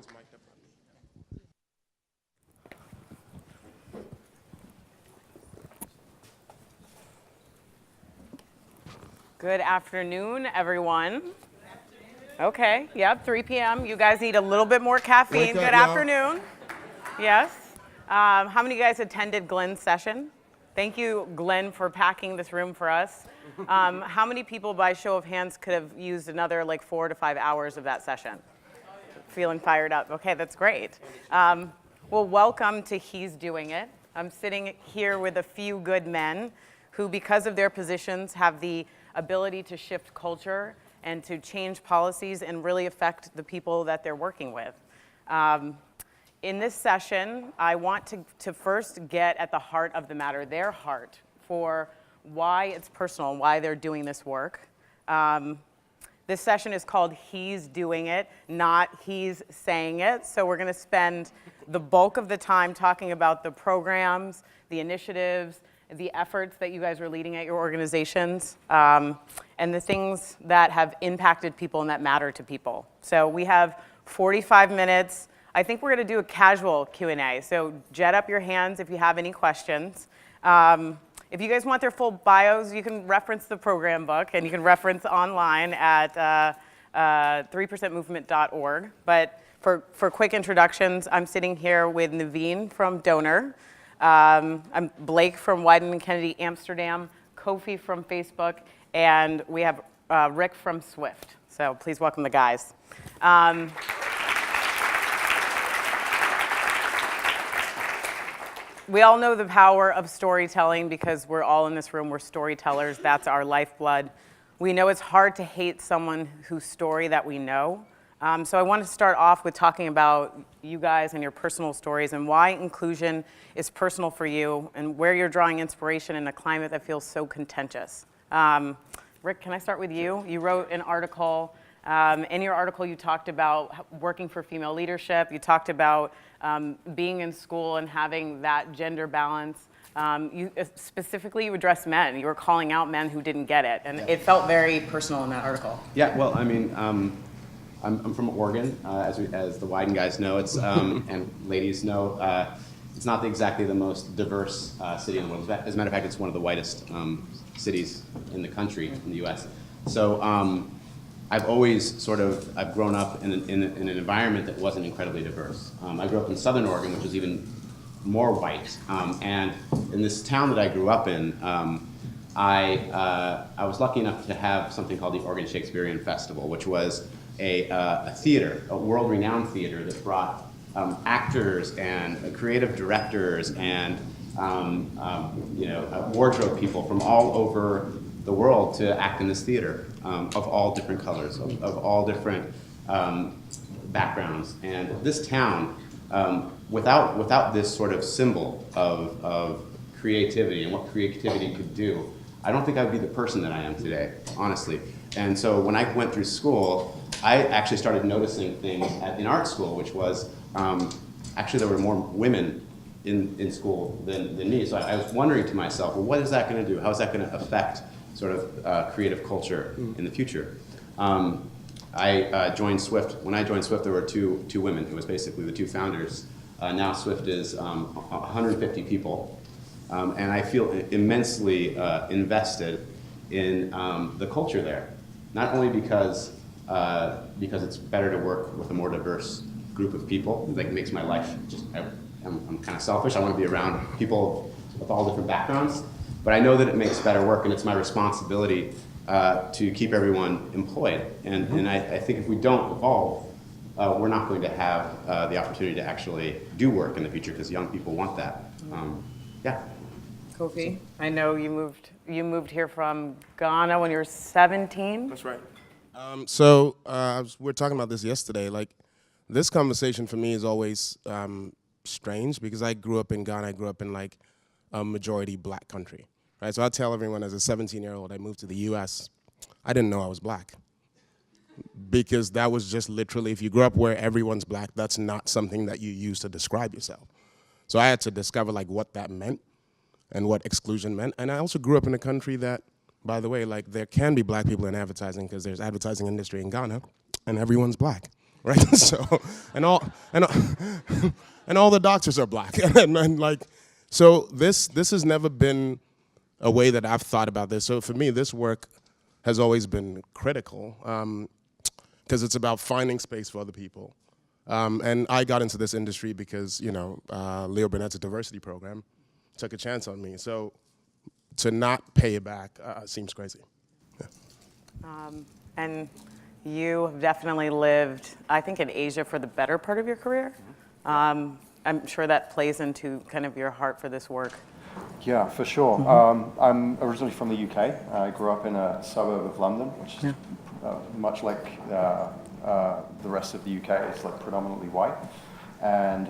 everyone's mic'd up on me. Good afternoon, everyone. Okay, yep, 3 p.m. You guys need a little bit more caffeine. Wake up, Good y'all. afternoon. Yes. How many of you guys attended Glenn's session? Thank you, Glenn, for packing this room for us. How many people, by show of hands, could have used another like 4 to 5 hours of that session? Feeling fired up. Okay, that's great. Well, welcome to He's Doing It. I'm sitting here with a few good men who, because of their positions, have the ability to shift culture and to change policies and really affect the people that they're working with. In this session, I want to first get at the heart of the matter, their heart, for why it's personal, why they're doing this work. This session is called He's Doing It, not He's Saying It. So we're going to spend the bulk of the time talking about the programs, the initiatives, the efforts that you guys are leading at your organizations, and the things that have impacted people and that matter to people. So we have 45 minutes. I think we're going to do a casual Q&A. So jet up your hands if you have any questions. If you guys want their full bios, you can reference the program book, and you can reference online at 3percentmovement.org. But for quick introductions, I'm sitting here with Naveen from Donor. I'm Blake from Wieden and Kennedy Amsterdam, Kofi from Facebook, and we have Rick from Swift. So please welcome the guys. We all know the power of storytelling because we're all in this room, we're storytellers, that's our lifeblood. We know it's hard to hate someone whose story that we know. So I want to start off with talking about you guys and your personal stories and why inclusion is personal for you and where you're drawing inspiration in a climate that feels so contentious. Rick, can I start with you? You wrote an article. In your article, you talked about working for female leadership. You talked about being in school and having that gender balance. You specifically you addressed men. You were calling out men who didn't get it, and it felt very personal in that article. Yeah, well, I mean, I'm from Oregon, as the Wieden guys know, it's and ladies know. It's not exactly the most diverse city in the world. As a matter of fact, it's one of the whitest cities in the country, in the U.S. So I've always I've grown up in an environment that wasn't incredibly diverse. I grew up in Southern Oregon, which is even more white. And in this town that I grew up in, I was lucky enough to have something called the Oregon Shakespearean Festival, which was a theater, a world-renowned theater that brought actors and creative directors and wardrobe people from all over the world to act in this theater of all different colors, of all different backgrounds. And this town, without this sort of symbol of creativity and what creativity could do, I don't think I would be the person that I am today, honestly. And so when I went through school, I actually started noticing things in art school, which was, actually there were more women in school than me. So I was wondering to myself, well, what is that going to do? How is that going to affect sort of creative culture in the future? I joined Swift. When I joined Swift, there were two women. It was basically the two founders. Now Swift is 150 people. And I feel immensely invested in the culture there. Not only because it's better to work with a more diverse group of people, that makes my life I'm kind of selfish. I want to be around people with all different backgrounds, but I know that it makes better work, and it's my responsibility to keep everyone employed. And I think if we don't evolve, we're not going to have the opportunity to actually do work in the future because young people want that. Yeah. Kofi, I know you moved here from Ghana when you were 17. That's right. We were talking about this yesterday. Like, this conversation for me is always strange because I grew up in Ghana. I grew up in like a majority black country, right? So I tell everyone as a 17-year-old, I moved to the U.S. I didn't know I was black because that was just literally, if you grew up where everyone's black, that's not something that you use to describe yourself. So I had to discover like what that meant and what exclusion meant. And I also grew up in a country that, by the way, like there can be black people in advertising because there's advertising industry in Ghana and everyone's black. right? So, and all, and, and all the doctors are black. And like, so this has never been a way that I've thought about this. So for me, this work has always been critical because it's about finding space for other people. And I got into this industry because, Leo Burnett's diversity program took a chance on me. So to not pay it back seems crazy. Yeah. And you have definitely lived, I think, in Asia for the better part of your career. I'm sure that plays into kind of your heart for this work. Yeah, for sure. I'm originally from the UK. I grew up in a suburb of London, which is much like the rest of the UK. It's like predominantly white. And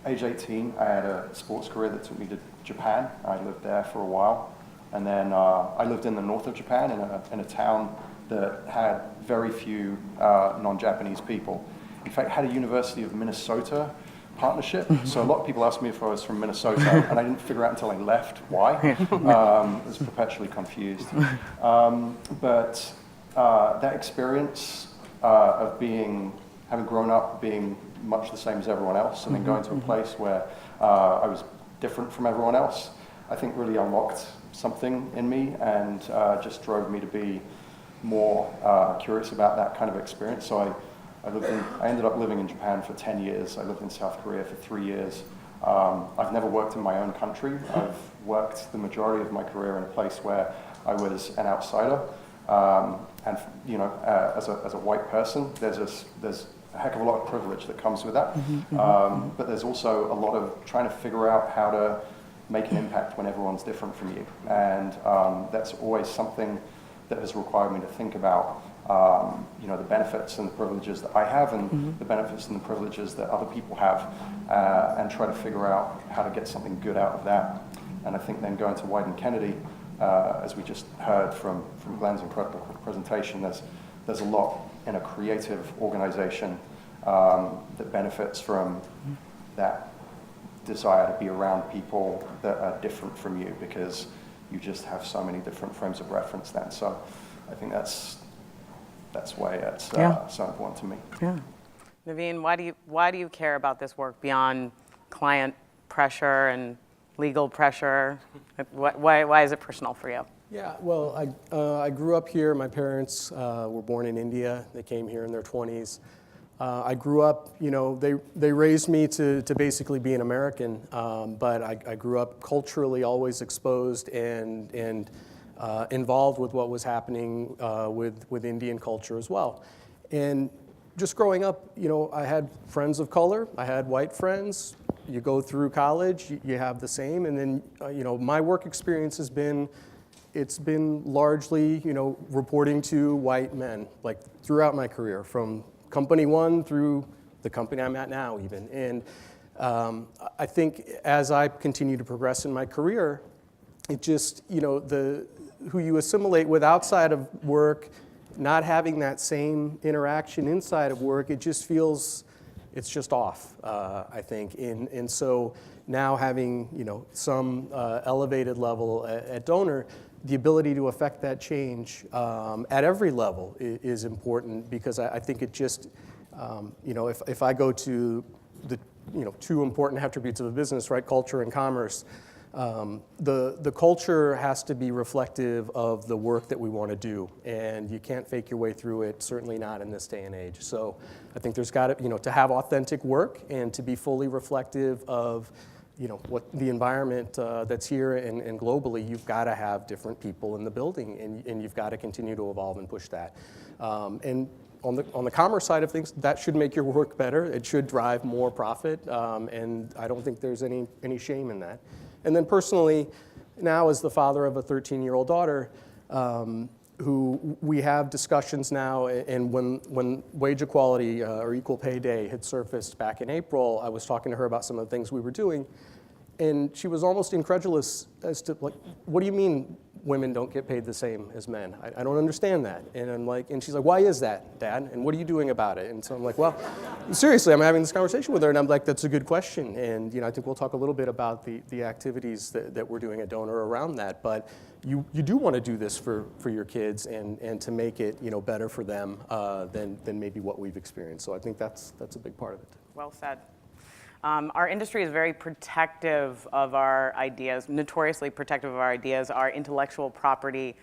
age 18, I had a sports career that took me to Japan. I lived there for a while. And then I lived in the north of Japan in a town that had very few non-Japanese people. In fact, had a University of Minnesota partnership. So a lot of people asked me if I was from Minnesota, and I didn't figure out until I left why. I was perpetually confused. But that experience of having grown up being much the same as everyone else, and then going to a place where I was different from everyone else, I think really unlocked something in me and just drove me to be more curious about that kind of experience. So I ended up living in Japan for 10 years. I lived in South Korea for 3 years. I've never worked in my own country. I've worked the majority of my career in a place where I was an outsider. And as a white person, there's a heck of a lot of privilege that comes with that. But there's also a lot of trying to figure out how to make an impact when everyone's different from you. And that's always something that has required me to think about the benefits and the privileges that I have and the benefits and the privileges that other people have, and try to figure out how to get something good out of that. And I think then going to Wieden+Kennedy, as we just heard from Glenn's incredible presentation, there's a lot in a creative organization that benefits from that desire to be around people that are different from you, because you just have so many different frames of reference then. So I think that's why it's so important to me. Yeah. Naveen, why do you care about this work beyond client pressure and legal pressure? Why is it personal for you? Yeah, well, I grew up here. My parents were born in India. They came here in their 20s. I grew up, they raised me to basically be an American, but I grew up culturally always exposed and involved with what was happening with Indian culture as well. And just growing up, I had friends of color, I had white friends. You go through college, you have the same, and then my work experience has been, it's been largely reporting to white men, like throughout my career, from company one through the company I'm at now even. And I think as I continue to progress in my career, it just, who you assimilate with outside of work, not having that same interaction inside of work, it just feels, it's just off, I think. And so now having, some elevated level at Donor, the ability to affect that change at every level is important, because I think it just, if I go to the, two important attributes of a business, right, culture and commerce, the culture has to be reflective of the work that we want to do, and you can't fake your way through it, certainly not in this day and age. So I think there's got to, to have authentic work and to be fully reflective of what the environment that's here and globally. You've got to have different people in the building, and you've got to continue to evolve and push that. And on the commerce side of things, that should make your work better. It should drive more profit, and I don't think there's any shame in that. And then personally, now as the father of a 13-year-old daughter, who we have discussions now, and when wage equality or equal pay day had surfaced back in April, I was talking to her about some of the things we were doing, and she was almost incredulous as to, like, what do you mean women don't get paid the same as men. I don't understand that. And I'm like, and she's like, why is that, Dad? And what are you doing about it? And so I'm like, well, seriously, I'm having this conversation with her, and I'm like, that's a good question. And I think we'll talk a little bit about the activities that we're doing at Donor around that. But you do want to do this for your kids and to make it better for them than maybe what we've experienced. So I think that's a big part of it. Well said. Our industry is very protective of our ideas, notoriously protective of our ideas, our intellectual property.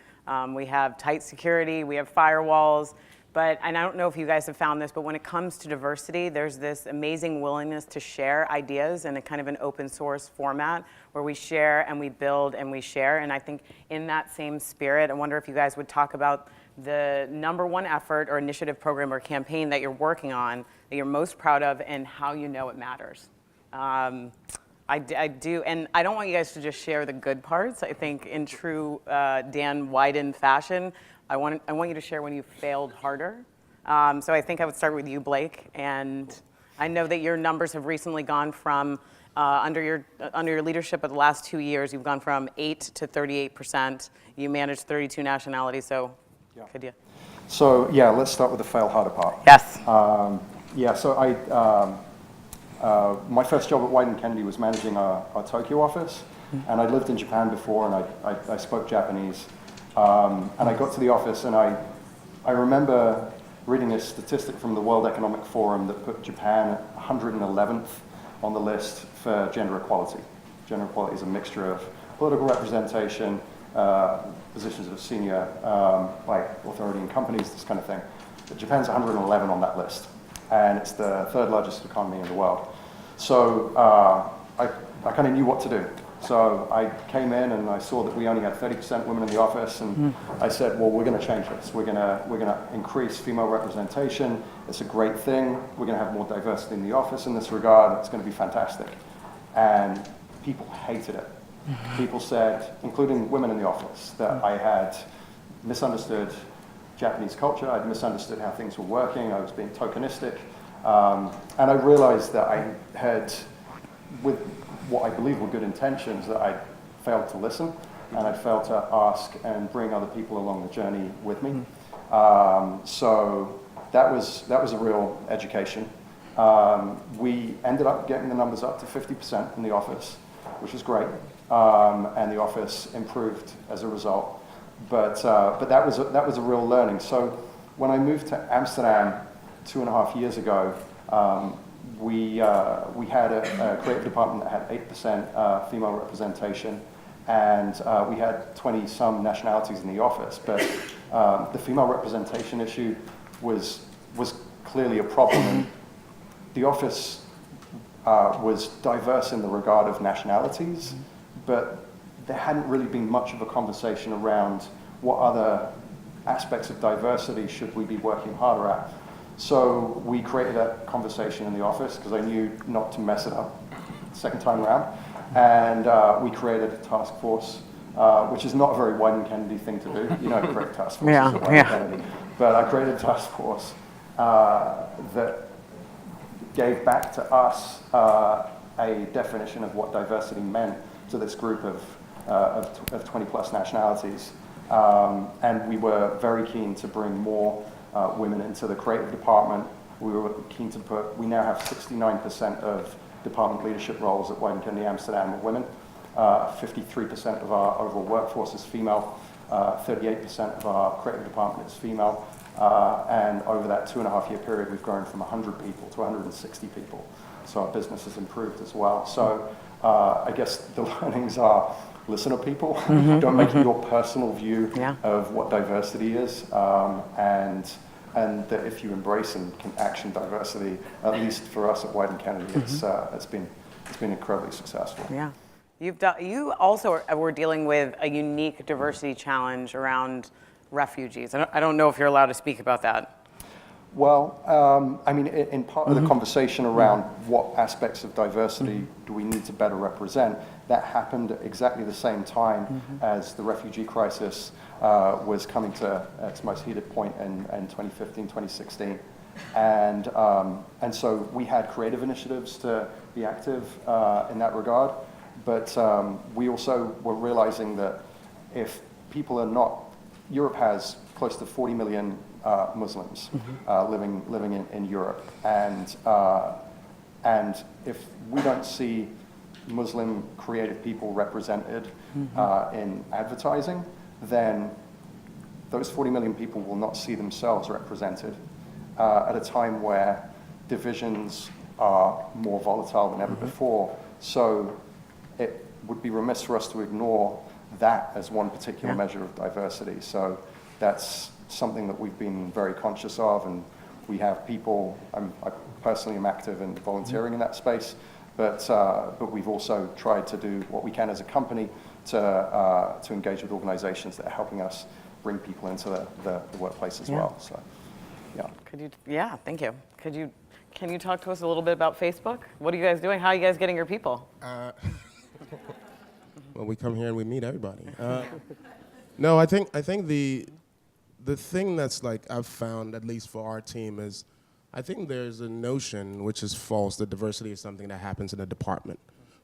We have tight security, we have firewalls, and I don't know if you guys have found this, but when it comes to diversity, there's this amazing willingness to share ideas in a kind of an open source format where we share and we build and we share. And I think in that same spirit, I wonder if you guys would talk about the #1 effort or initiative, program, or campaign that you're working on, that you're most proud of, and how you know it matters. I do, and I don't want you guys to just share the good parts. I think in true Dan Wyden fashion, I want you to share when you failed harder. So I think I would start with you, Blake. And I know that your numbers have recently gone from, under your leadership of the last 2 years, you've gone from 8 to 38%. You manage 32 nationalities, so could you? So yeah, let's start with the fail harder part. Yes. My first job at Wyden Kennedy was managing our Tokyo office, and I lived in Japan before, and I spoke Japanese. And I got to the office, and I remember reading a statistic from the World Economic Forum that put Japan at 111th on the list for gender equality. Gender equality is a mixture of political representation, positions of senior authority in companies, this kind of thing. But Japan's 111 on that list, and it's the third largest economy in the world. So I kind of knew what to do. So I came in and I saw that we only had 30% women in the office, and I said, well, we're going to change this. We're going to increase female representation. It's a great thing. We're going to have more diversity in the office in this regard. It's going to be fantastic. And people hated it. People said, including women in the office, that I had misunderstood Japanese culture. I'd misunderstood how things were working. I was being tokenistic. And I realized that I had, with what I believe were good intentions, that I failed to listen, and I failed to ask and bring other people along the journey with me. So that was a real education. We ended up getting the numbers up to 50% in the office, which was great, and the office improved as a result. But that was a real learning. So when I moved to Amsterdam 2.5 years ago, we had a creative department that had 8% female representation, and we had 20-some nationalities in the office. But the female representation issue was clearly a problem. And the office was diverse in the regard of nationalities, but there hadn't really been much of a conversation around what other aspects of diversity should we be working harder at. So we created a conversation in the office because I knew not to mess it up the second time around. And we created a task force, which is not a very Wyden Kennedy thing to do. You know, create task forces at Wyden Kennedy. But I created a task force that gave back to us a definition of what diversity meant to this group of 20 plus nationalities. And we were very keen to bring more women into the creative department. We were keen to we now have 69% of department leadership roles at Wyden Kennedy Amsterdam are women. 53% of our overall workforce is female. 38% of our creative department is female. And over that 2.5-year period, we've grown from 100 people to 160 people. So our business has improved as well. So I guess the learnings are, listen to people. Don't make it your personal view of what diversity is. And that if you embrace and can action diversity, at least for us at Wyden Kennedy, it's been incredibly successful. Yeah. You also were dealing with a unique diversity challenge around refugees. I don't know if you're allowed to speak about that. Well, I mean, in part of the conversation around what aspects of diversity do we need to better represent, that happened at exactly the same time as the refugee crisis was coming to its most heated point in 2015, 2016. And so we had creative initiatives to be active in that regard, but we also were realizing that if people are not, Europe has close to 40 million Muslims living in Europe. And if we don't see Muslim creative people represented in advertising, then those 40 million people will not see themselves represented at a time where divisions are more volatile than ever before. So it would be remiss for us to ignore that as one particular measure of diversity. So that's something that we've been very conscious of, and we have people, I personally am active in volunteering in that space, but we've also tried to do what we can as a company to engage with organizations that are helping us bring people into the workplace as well. So, yeah. Thank you. Can you talk to us a little bit about Facebook? What are you guys doing? How are you guys getting your people? Well, we come here and we meet everybody. No, I think the thing that's like I've found, at least for our team, is I think there's a notion which is false that diversity is something that happens in a department,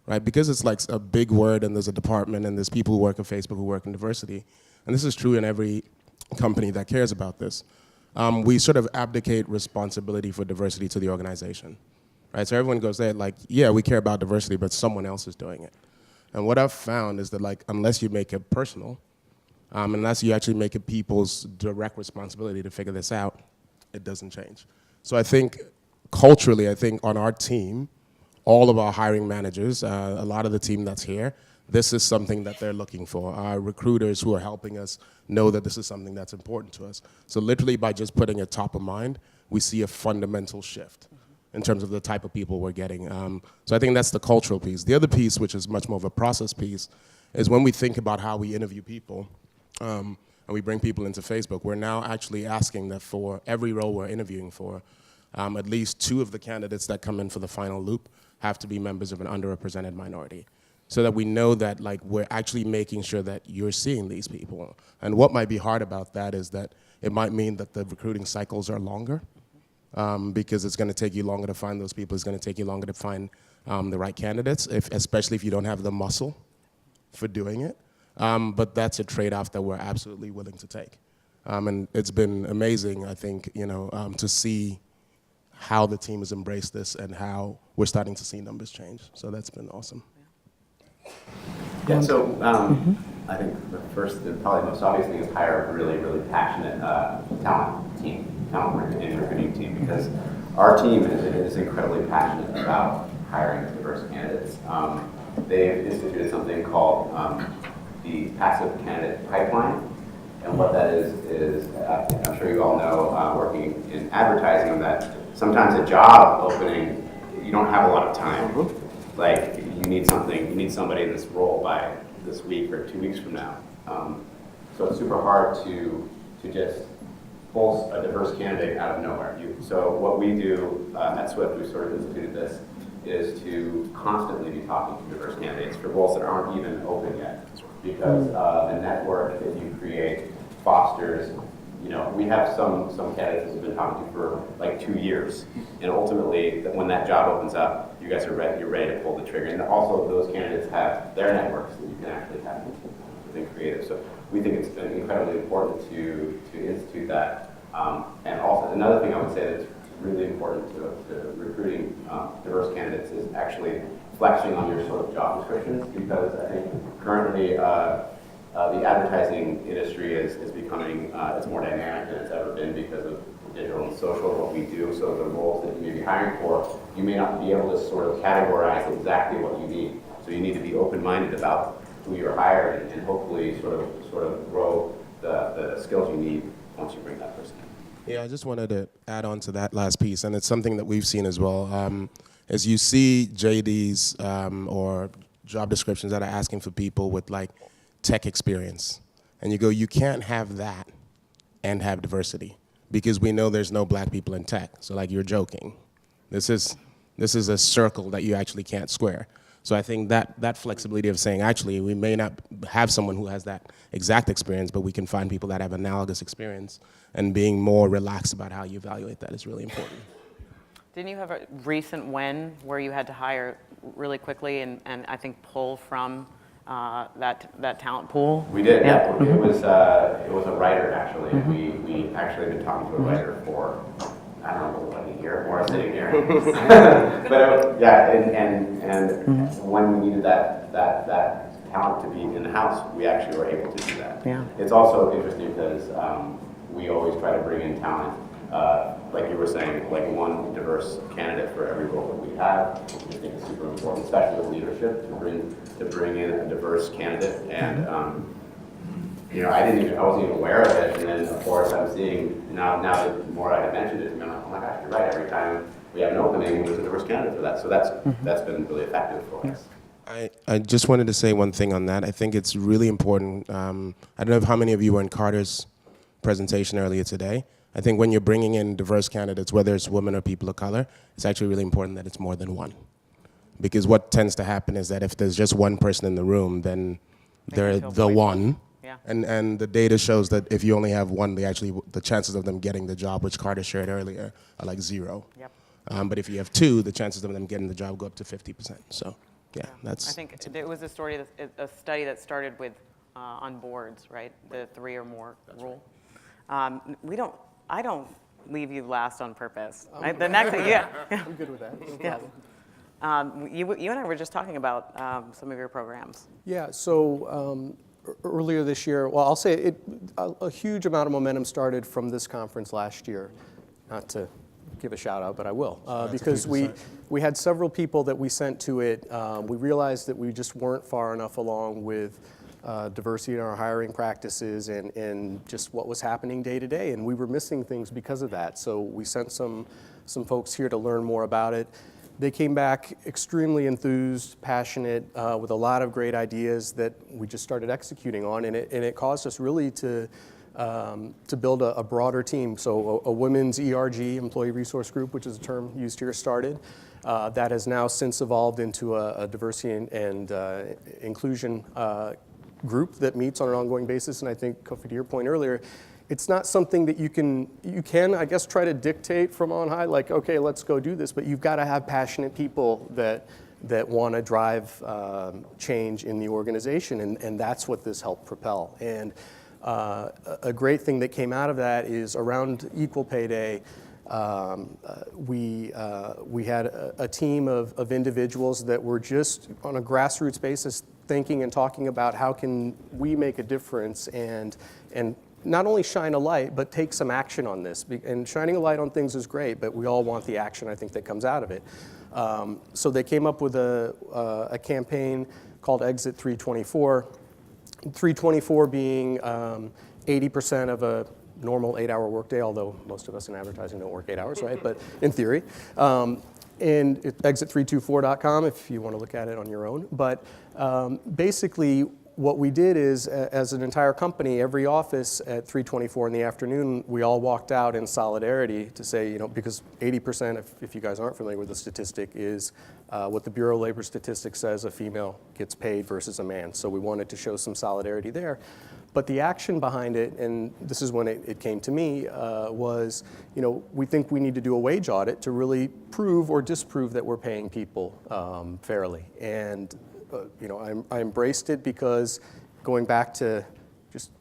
right? Because it's like a big word and there's a department and there's people who work at Facebook who work in diversity, and this is true in every company that cares about this. We sort of abdicate responsibility for diversity to the organization, right? So everyone goes there like, yeah, we care about diversity, but someone else is doing it. And what I've found is that like, unless you make it personal, unless you actually make it people's direct responsibility to figure this out, it doesn't change. So I think culturally, I think on our team, all of our hiring managers, a lot of the team that's here, this is something that they're looking for. Our recruiters who are helping us know that this is something that's important to us. So literally by just putting it top of mind, we see a fundamental shift in terms of the type of people we're getting. So I think that's the cultural piece. The other piece, which is much more of a process piece, is when we think about how we interview people, and we bring people into Facebook, we're now actually asking that for every role we're interviewing for, at least 2 of the candidates that come in for the final loop have to be members of an underrepresented minority, so that we know that like we're actually making sure that you're seeing these people. And what might be hard about that is that it might mean that the recruiting cycles are longer, because it's going to take you longer to find those people. It's going to take you longer to find the right candidates, especially if you don't have the muscle for doing it. But that's a trade-off that we're absolutely willing to take. And it's been amazing, I think, to see how the team has embraced this and how we're starting to see numbers change. So that's been awesome. Yeah, so I think the first and probably most obvious thing is hire a really, really passionate talent and recruiting team, because our team is incredibly passionate about hiring diverse candidates. They've instituted something called the passive candidate pipeline. And what that is I'm sure you all know, working in advertising, that sometimes a job opening, you don't have a lot of time. Like you need somebody in this role by this week or 2 weeks from now. So it's super hard to just pull a diverse candidate out of nowhere. So what we do at Swift, we sort of instituted this, is to constantly be talking to diverse candidates for roles that aren't even open yet. Because the network that you create fosters, we have some candidates that we've been talking to for like 2 years. And ultimately, when that job opens up, you guys are ready, you're ready to pull the trigger. And also those candidates have their networks that you can actually have within creative. So we think it's been incredibly important to institute that. And also another thing I would say that's really important to recruiting diverse candidates is actually flexing on your sort of job descriptions, because I think currently the advertising industry is becoming, it's more dynamic than it's ever been because of digital and social, what we do. So the roles that you may be hiring for, you may not be able to sort of categorize exactly what you need. So you need to be open-minded about who you're hiring and hopefully sort of grow the skills you need once you bring that person in. Yeah, I just wanted to add on to that last piece, and it's something that we've seen as well. As you see JDs or job descriptions that are asking for people with like tech experience, and you go, you can't have that and have diversity, because we know there's no black people in tech. So like, you're joking. This is a circle that you actually can't square. So I think that flexibility of saying, actually, we may not have someone who has that exact experience, but we can find people that have analogous experience, and being more relaxed about how you evaluate that is really important. Didn't you have a recent win where you had to hire really quickly and I think pull from that talent pool? We did, yeah. It was a writer, actually. We actually been talking to a writer for, I don't know, like a year more sitting here. But yeah, and when we needed that talent to be in the house, we actually were able to do that. Yeah. It's also interesting because we always try to bring in talent, like you were saying, like one diverse candidate for every role that we have. We think it's super important, especially with leadership, to bring in a diverse candidate. And I wasn't even aware of it. And then of course I'm seeing now that the more I had mentioned it to me, I'm like, oh my gosh, you're right. Every time we have an opening, there's a diverse candidate for that. So that's been really effective for us. I just wanted to say one thing on that. I think it's really important. I don't know how many of you were in Carter's presentation earlier today. I think when you're bringing in diverse candidates, whether it's women or people of color, it's actually really important that it's more than one. Because what tends to happen is that if there's just one person in the room, then they're the one. Yeah. And the data shows that if you only have one, the chances of them getting the job, which Carter shared earlier, are like 0. Yep. But if you have 2, the chances of them getting the job go up to 50%. So. Yeah, that's. I think it was a study that started with on boards, right? The 3 or more rule. Right. I don't leave you last on purpose. The next, yeah. I'm good with that. No Yeah. problem. You and I were just talking about some of your programs. Yeah, so earlier this year, well, I'll say a huge amount of momentum started from this conference last year. Not to give a shout out, but I will, because we had several people that we sent to it. We realized that we just weren't far enough along with diversity in our hiring practices and just what was happening day to day, and we were missing things because of that. So we sent some folks here to learn more about it. They came back extremely enthused, passionate, with a lot of great ideas that we just started executing on, and it caused us really to build a broader team. So a women's ERG, Employee Resource Group, which is a term used here, started. That has now since evolved into a diversity and inclusion group that meets on an ongoing basis. And I think, Kofi, to your point earlier, it's not something that you can, I guess, try to dictate from on high, like, okay, let's go do this. But you've got to have passionate people that want to drive change in the organization. And that's what this helped propel. And a great thing that came out of that is around Equal Pay Day, we had a team of individuals that were just on a grassroots basis thinking and talking about how can we make a difference and not only shine a light, but take some action on this. And shining a light on things is great, but we all want the action, I think, that comes out of it. So they came up with a campaign called Exit 324. 324 being 80% of a normal 8-hour workday, although most of us in advertising don't work 8 hours, right? But in theory. And exit324.com if you want to look at it on your own. But basically, what we did is, as an entire company, every office at 3:24 in the afternoon, we all walked out in solidarity to say, because 80%, if you guys aren't familiar with the statistic, is what the Bureau of Labor Statistics says a female gets paid versus a man. So we wanted to show some solidarity there. But the action behind it, and this is when it came to me, was, we think we need to do a wage audit to really prove or disprove that we're paying people fairly. And I embraced it because going back to just,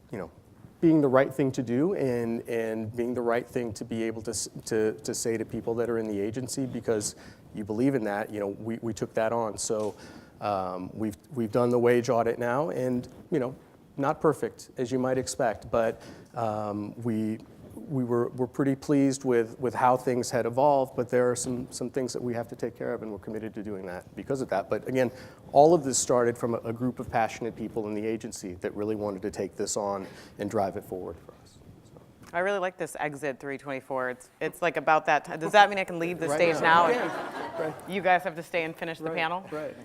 being the right thing to do and being the right thing to be able to say to people that are in the agency because you believe in that, we took that on. So we've done the wage audit now and, not perfect as you might expect, but we're pretty pleased with how things had evolved, but there are some things that we have to take care of, and we're committed to doing that because of that. But again, all of this started from a group of passionate people in the agency that really wanted to take this on and drive it forward for us. So. I really like this Exit 324. It's like about that time. Does that mean I can leave the stage now? Right. You guys have to stay and finish the panel? Right.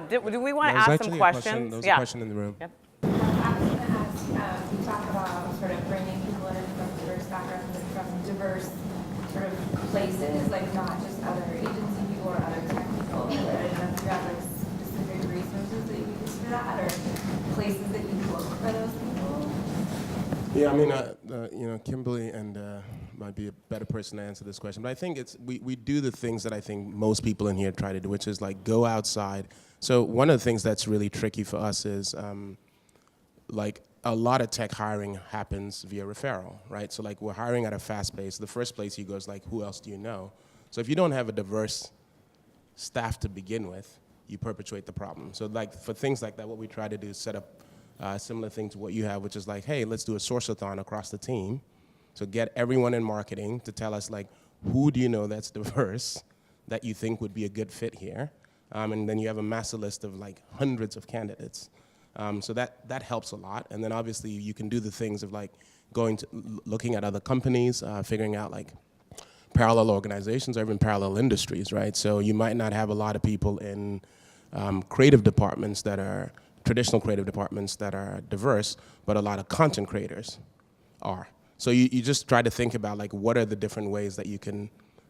Do we want to ask some questions? There was a question in the room. Yep. You talk about sort of bringing people in from diverse backgrounds and from diverse sort of places, like not just other agency people or other tech people, but I don't know if you have like specific resources that you use for that or places that you look for those people. Yeah, I mean, Kimberly and might be a better person to answer this question. But I think we do the things that I think most people in here try to do, which is like go outside. So one of the things that's really tricky for us is like a lot of tech hiring happens via referral, right? So like we're hiring at a fast pace. The first place you go is like, who else do you know? So if you don't have a diverse staff to begin with, you perpetuate the problem. So like for things like that, what we try to do is set up a similar thing to what you have, which is like, hey, let's do a source-a-thon across the team. So get everyone in marketing to tell us like, who do you know that's diverse that you think would be a good fit here? And then you have a master list of like hundreds of candidates. So that helps a lot. And then obviously you can do the things of like going to, looking at other companies, figuring out like parallel organizations or even parallel industries, right? So you might not have a lot of people in creative departments that are, traditional creative departments that are diverse, but a lot of content creators are. So you just try to think about like what are the different ways that you can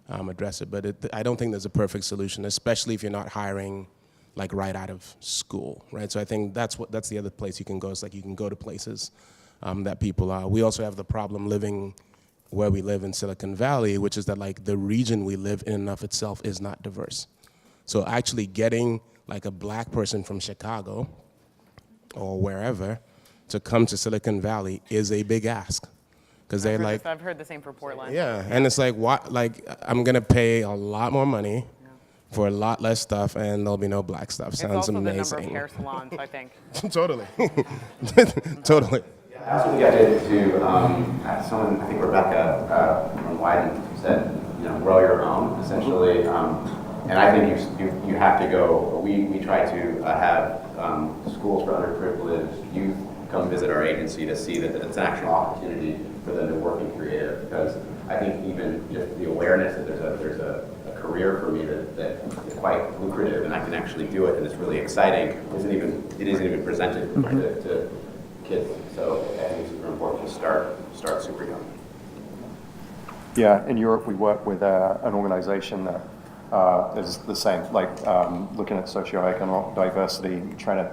address it. But I don't think there's a perfect solution, especially if you're not hiring like right out of school, right? So I think that's the other place you can go. Is like you can go to places that people are. We also have the problem living where we live in Silicon Valley, which is that like the region we live in and of itself is not diverse. So actually getting like a black person from Chicago or wherever to come to Silicon Valley is a big ask. Because they're like, I've heard the same for Portland. yeah, and it's like, what? Like, I'm gonna pay a lot more money for a lot less stuff, and there'll be no black stuff. It's Sounds also amazing. the number of hair salons, I think. Totally, totally. I was going to get into someone, I think Rebecca from Wyden said, grow your own, essentially. And I think you have to go. We try to have schools for underprivileged youth come visit our agency to see that it's an actual opportunity for them to work in creative. Because I think even just the awareness that there's a career for me that is quite lucrative and I can actually do it and it's really exciting isn't even presented to kids. So I think it's super important to start super young. Yeah, in Europe we work with an organization that is the same, like looking at socioeconomic diversity, trying to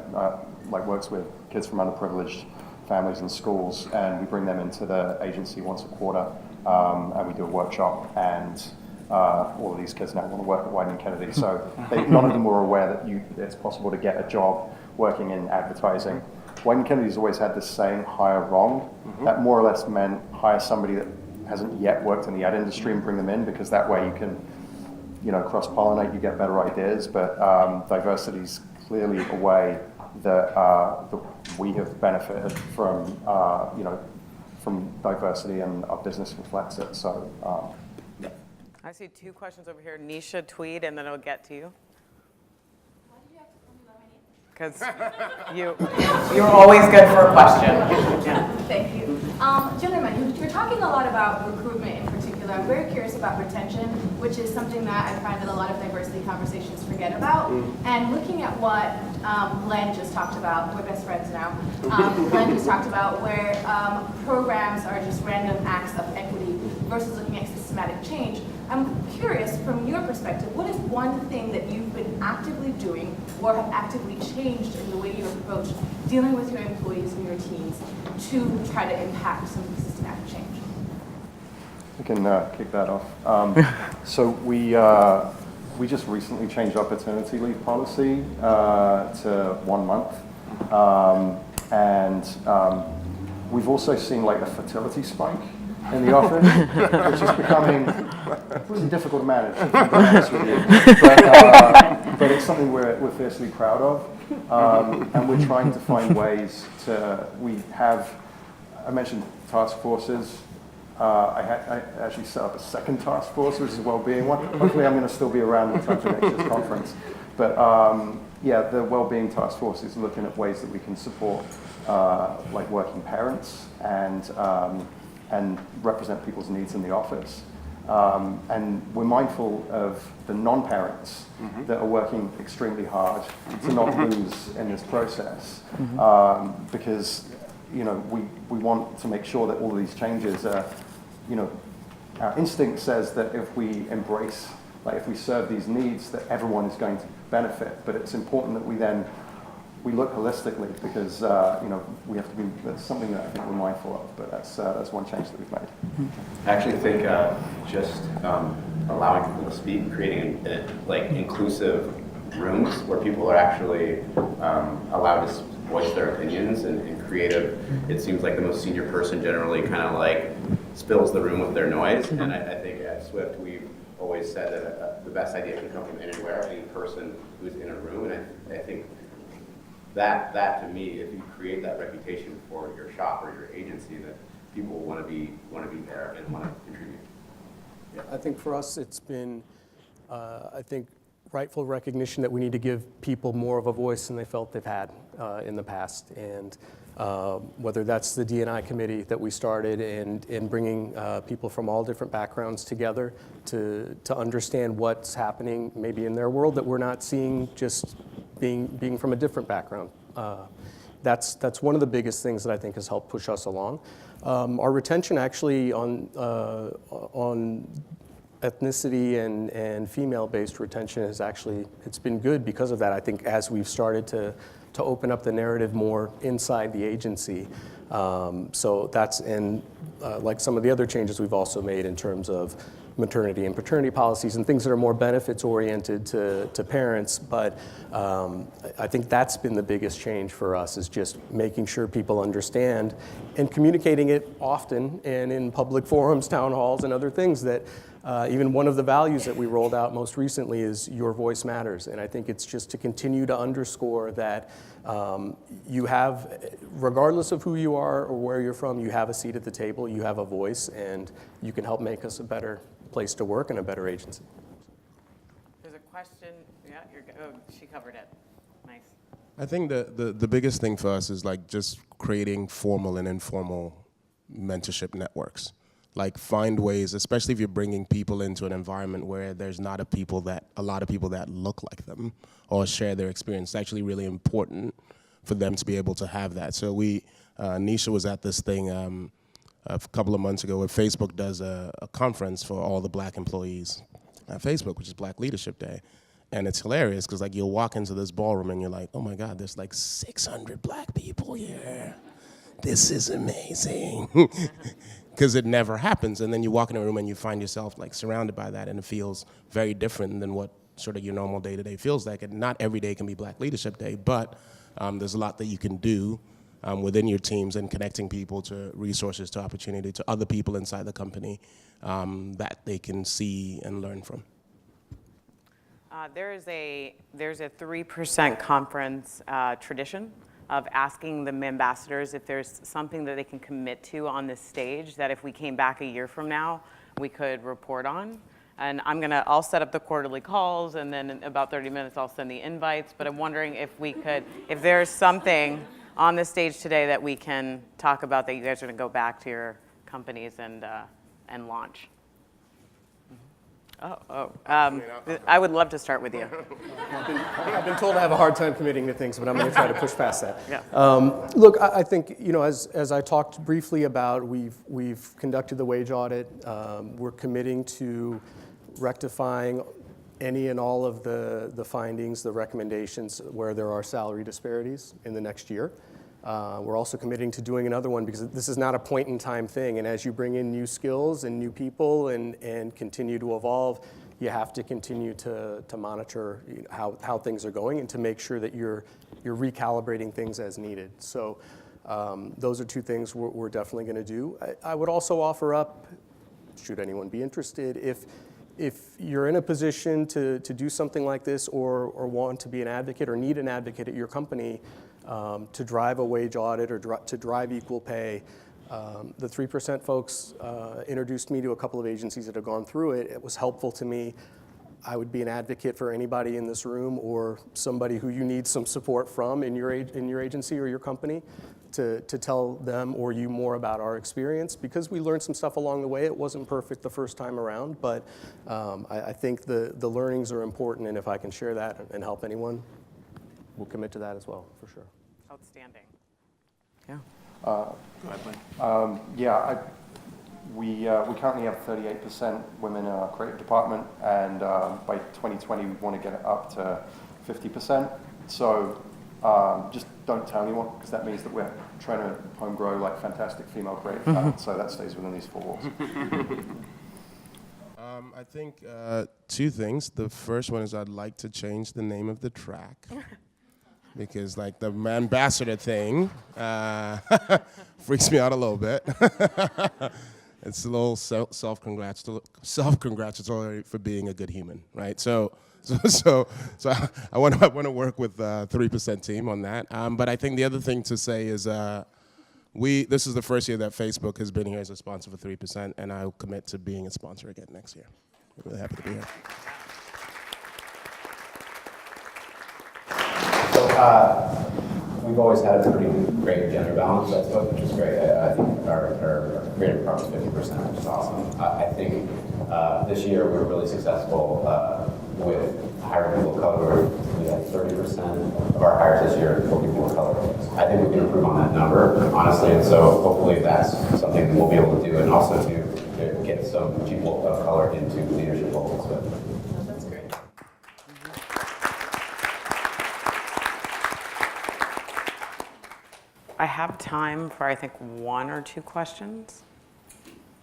works with kids from underprivileged families and schools, and we bring them into the agency once a quarter, and we do a workshop, and all of these kids now want to work at Wyden Kennedy. So none of them were aware that it's possible to get a job working in advertising. Wyden Kennedy's always had this saying, hire wrong. That more or less meant hire somebody that hasn't yet worked in the ad industry and bring them in, because that way you can, cross-pollinate, you get better ideas. But diversity's clearly a way that we have benefited from, from diversity, and our business reflects it. So, I see two questions over here. Nisha, Tweed, and then I'll get to you. Why did you have to call me by my name? Because you're always good for a question. Yeah. Thank you. Gentlemen, you're talking a lot about recruitment in particular. I'm very curious about retention, which is something that I find that a lot of diversity conversations forget about. And looking at what Glenn just talked about, we're best friends now. Glenn just talked about where programs are just random acts of equity versus looking at systematic change. I'm curious, from your perspective, what is one thing that you've been actively doing or have actively changed in the way you approach dealing with your employees and your teams to try to impact some systematic change? I can kick that off. So we just recently changed our paternity leave policy to 1 month. And we've also seen like a fertility spike in the office, which is becoming really difficult to manage, to be honest with you. But it's something we're fiercely proud of. And we're trying to find ways I mentioned task forces. I actually set up a second task force, which is a well-being one. Hopefully I'm going to still be around in time for next year's conference. But yeah, the well-being task force is looking at ways that we can support like working parents and represent people's needs in the office. And we're mindful of the non-parents that are working extremely hard to not lose in this process, because we want to make sure that all of these changes are, our instinct says that if we embrace, like if we serve these needs, that everyone is going to benefit. But it's important that we then we look holistically because we have to be. That's something that I think we're mindful of. But that's one change that we've made. I actually think just allowing people to speak, creating inclusive rooms where people are actually allowed to voice their opinions and creative. It seems like the most senior person generally kind of like spills the room with their noise. And I think at Swift we've always said that the best idea can come from anywhere, any person who's in a room. And I think that to me, if you create that reputation for your shop or your agency, that people want to be there and want to contribute. Yeah, I think for us it's been, rightful recognition that we need to give people more of a voice than they felt they've had in the past. And whether that's the D&I committee that we started and bringing people from all different backgrounds together to understand what's happening maybe in their world that we're not seeing just being from a different background. That's one of the biggest things that I think has helped push us along. Our retention actually on ethnicity and female-based retention it's been good because of that. I think as we've started to open up the narrative more inside the agency. So that's, and like some of the other changes we've also made in terms of maternity and paternity policies and things that are more benefits oriented to parents. But I think that's been the biggest change for us, is just making sure people understand and communicating it often and in public forums, town halls, and other things that even one of the values that we rolled out most recently is your voice matters. And I think it's just to continue to underscore that you have, regardless of who you are or where you're from, you have a seat at the table, you have a voice, and you can help make us a better place to work and a better agency. There's a question. Yeah, she covered it. Nice. I think the biggest thing for us is like just creating formal and informal mentorship networks. Like find ways, especially if you're bringing people into an environment where there's not a lot of people that look like them or share their experience. It's actually really important for them to be able to have that. So Nisha was at this thing a couple of months ago where Facebook does a conference for all the black employees at Facebook, which is Black Leadership Day. And it's hilarious because like you'll walk into this ballroom and you're like, oh my God, there's like 600 black people here. This is amazing. Because it never happens. And then you walk in a room and you find yourself like surrounded by that, and it feels very different than what sort of your normal day-to-day feels like. And not every day can be Black Leadership Day, but there's a lot that you can do within your teams and connecting people to resources, to opportunity, to other people inside the company that they can see and learn from. There's a 3% conference tradition of asking the ambassadors if there's something that they can commit to on this stage that if we came back a year from now, we could report on. And I'll set up the quarterly calls, and then in about 30 minutes I'll send the invites. But I'm wondering if there's something on the stage today that we can talk about that you guys are gonna go back to your companies and launch. I would love to start with you. I've been told I have a hard time committing to things, but I'm going to try to push past that. Yeah. Look, I think, as I talked briefly about, we've conducted the wage audit. We're committing to rectifying any and all of the findings, the recommendations where there are salary disparities in the next year. We're also committing to doing another one because this is not a point-in-time thing. And as you bring in new skills and new people and continue to evolve, you have to continue to monitor how things are going and to make sure that you're recalibrating things as needed. So those are two things we're definitely going to do. I would also offer up, should anyone be interested, if you're in a position to do something like this or want to be an advocate or need an advocate at your company, to drive a wage audit or to drive equal pay. The 3% folks introduced me to a couple of agencies that have gone through it. It was helpful to me. I would be an advocate for anybody in this room or somebody who you need some support from in your agency or your company to tell them or you more about our experience, because we learned some stuff along the way. It wasn't perfect the first time around, but I think the learnings are important, and if I can share that and help anyone, we'll commit to that as well, for sure. Outstanding. Yeah. We currently have 38% women in our creative department, and by 2020 we want to get it up to 50%. So Just don't tell anyone, because that means that we're trying to home grow like fantastic female creative talent. So that stays within these four walls. I think two things. The first one is I'd like to change the name of the track. Because like the ambassador thing freaks me out a little bit. It's a little self-congratulatory for being a good human, right? So I want to work with the 3% team on that. But I think the other thing to say is this is the first year that Facebook has been here as a sponsor for 3%, and I'll commit to being a sponsor again next year. I'm really happy to be here. We've always had a pretty great gender balance at Facebook, which is great. I think our creative department is 50%, which is awesome. I think this year we were really successful with hiring people of color. We had 30% of our hires this year for people of color. I think we can improve on that number, honestly, and so hopefully that's something that we'll be able to do, and also to get some people of color into leadership roles. That's great. I have time for, I think, 1 or 2 questions.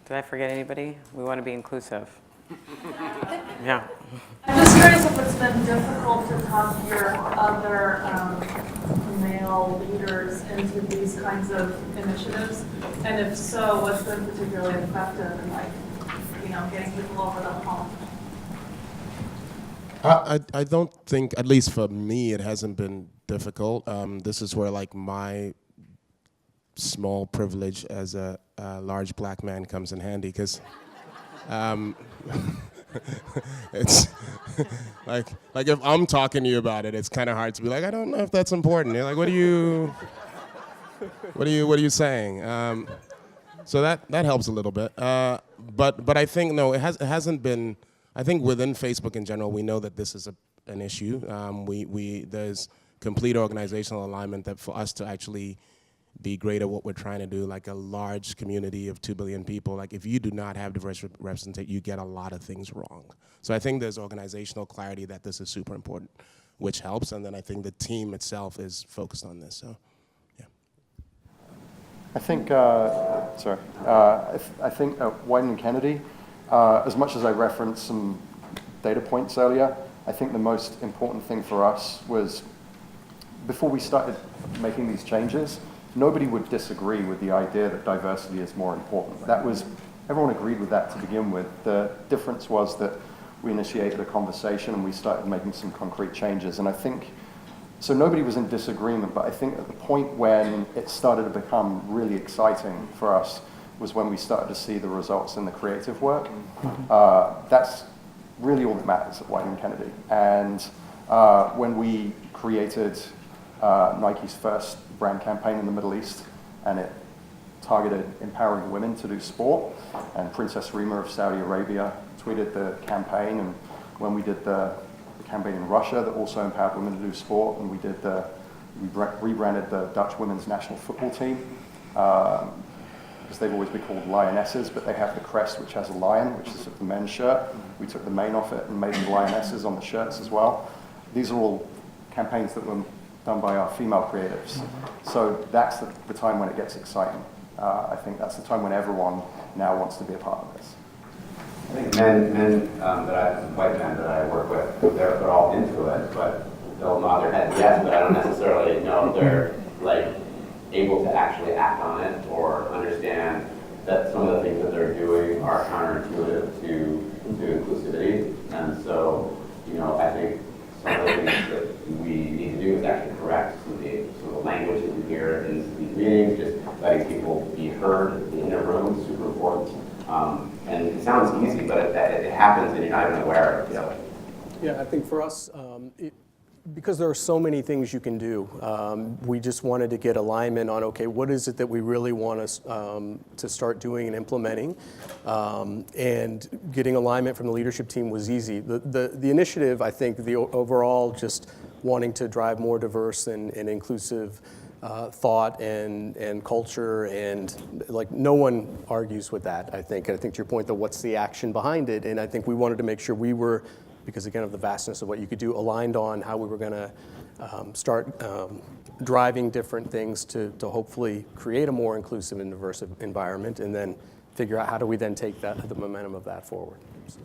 Did I forget anybody? We want to be inclusive. Yeah. I'm just curious if it's been difficult to talk your other male leaders into these kinds of initiatives, and if so, what's been particularly effective in, like, getting people over the hump? I don't think, at least for me, it hasn't been difficult. This is where like my small privilege as a large black man comes in handy, because it's like if I'm talking to you about it, it's kind of hard to be like, I don't know if that's important. You're like, what are you saying? So that helps a little bit. But I think no, it hasn't been. I think within Facebook in general, we know that this is an issue. There's complete organizational alignment that for us to actually be great at what we're trying to do, like a large community of 2 billion people, like if you do not have diverse representation, you get a lot of things wrong. So I think there's organizational clarity that this is super important, which helps, and then I think the team itself is focused on this, so yeah. I think, I think Wyden and Kennedy, as much as I referenced some data points earlier, I think the most important thing for us was, before we started making these changes, nobody would disagree with the idea that diversity is more important. Everyone agreed with that to begin with. The difference was that we initiated a conversation and we started making some concrete changes. And I think, so nobody was in disagreement, but I think at the point when it started to become really exciting for us was when we started to see the results in the creative work. That's really all that matters at Wyden and Kennedy. And when we created Nike's first brand campaign in the Middle East, and it targeted empowering women to do sport, and Princess Rima of Saudi Arabia tweeted the campaign, and when we did the campaign in Russia that also empowered women to do sport, and we rebranded the Dutch women's national football team, because they've always been called lionesses, but they have the crest which has a lion, which is the men's shirt. We took the mane off it and made them lionesses on the shirts as well. These are all campaigns that were done by our female creatives. So that's the time when it gets exciting. I think that's the time when everyone now wants to be a part of this. I think white men that I work with, they're all into it, but they'll nod their head yes, but I don't necessarily know if they're like able to actually act on it or understand that some of the things that they're doing are counterintuitive to inclusivity. And so, I think some of the things that we need to do is actually correct some of the language that you hear in these meetings, just letting people be heard in a room is super important. And it sounds easy, but it happens and you're not even aware of it. So. Yeah, I think for us, because there are so many things you can do, we just wanted to get alignment on, okay, what is it that we really want us to start doing and implementing? And getting alignment from the leadership team was easy. The initiative, I think, the overall just wanting to drive more diverse and inclusive thought and culture, and like no one argues with that, I think. And I think to your point, though, what's the action behind it? And I think we wanted to make sure we were, because again of the vastness of what you could do, aligned on how we were going to start driving different things to hopefully create a more inclusive and diverse environment, and then figure out how do we then take the momentum of that forward. So.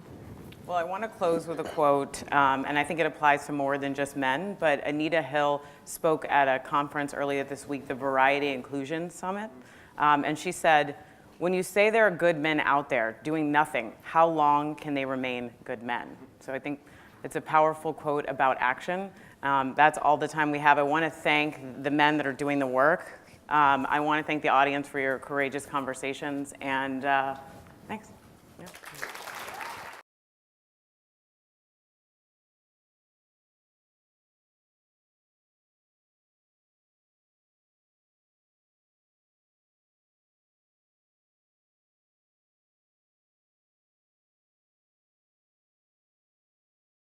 Well, I want to close with a quote, and I think it applies to more than just men, but Anita Hill spoke at a conference earlier this week, the Variety Inclusion Summit, and she said, when you say there are good men out there doing nothing, how long can they remain good men? So I think it's a powerful quote about action. That's all the time we have. I want to thank the men that are doing the work. I want to thank the audience for your courageous conversations, and thanks.